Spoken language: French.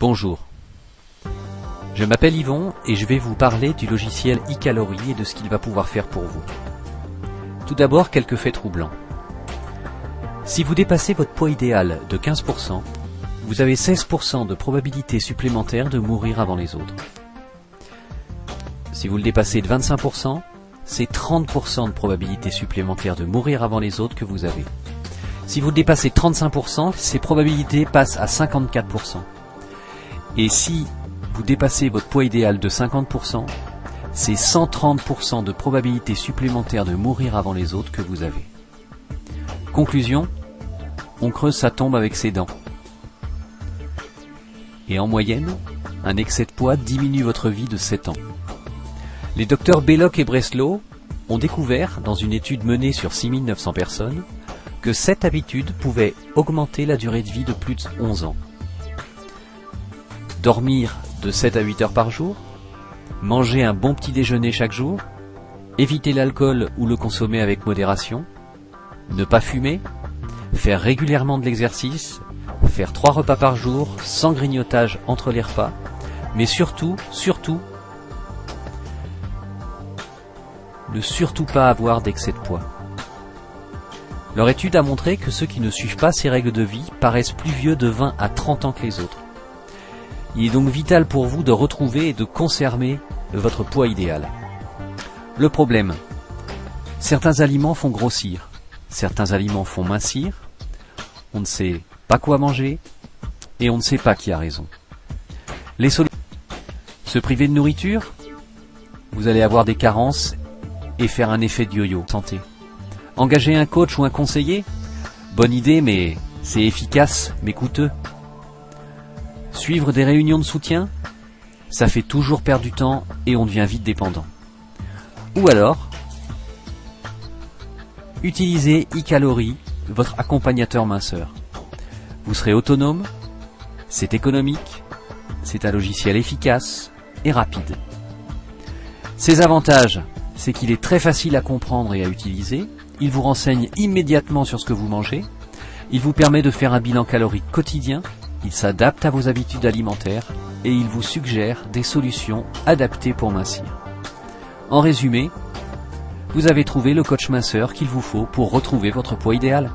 Bonjour, je m'appelle Yvon et je vais vous parler du logiciel eCalorie et de ce qu'il va pouvoir faire pour vous. Tout d'abord, quelques faits troublants. Si vous dépassez votre poids idéal de 15%, vous avez 16% de probabilité supplémentaire de mourir avant les autres. Si vous le dépassez de 25%, c'est 30% de probabilité supplémentaire de mourir avant les autres que vous avez. Si vous le dépassez de 35%, ces probabilités passent à 54%. Et si vous dépassez votre poids idéal de 50%, c'est 130% de probabilité supplémentaire de mourir avant les autres que vous avez. Conclusion, on creuse sa tombe avec ses dents. Et en moyenne, un excès de poids diminue votre vie de 7 ans. Les docteurs Belloc et Breslow ont découvert, dans une étude menée sur 6900 personnes, que cette habitude pouvait augmenter la durée de vie de plus de 11 ans. Dormir de 7 à 8 heures par jour, manger un bon petit déjeuner chaque jour, éviter l'alcool ou le consommer avec modération, ne pas fumer, faire régulièrement de l'exercice, faire 3 repas par jour sans grignotage entre les repas, mais surtout, ne surtout pas avoir d'excès de poids. Leur étude a montré que ceux qui ne suivent pas ces règles de vie paraissent plus vieux de 20 à 30 ans que les autres. Il est donc vital pour vous de retrouver et de conserver votre poids idéal. Le problème, certains aliments font grossir, certains aliments font mincir, on ne sait pas quoi manger et on ne sait pas qui a raison. Les solutions, se priver de nourriture, vous allez avoir des carences et faire un effet de yo-yo santé. Engager un coach ou un conseiller, bonne idée mais c'est efficace mais coûteux. Suivre des réunions de soutien, ça fait toujours perdre du temps et on devient vite dépendant. Ou alors, utilisez eCalorie, votre accompagnateur minceur. Vous serez autonome, c'est économique, c'est un logiciel efficace et rapide. Ses avantages, c'est qu'il est très facile à comprendre et à utiliser, il vous renseigne immédiatement sur ce que vous mangez, il vous permet de faire un bilan calorique quotidien, il s'adapte à vos habitudes alimentaires et il vous suggère des solutions adaptées pour mincir. En résumé, vous avez trouvé le coach minceur qu'il vous faut pour retrouver votre poids idéal.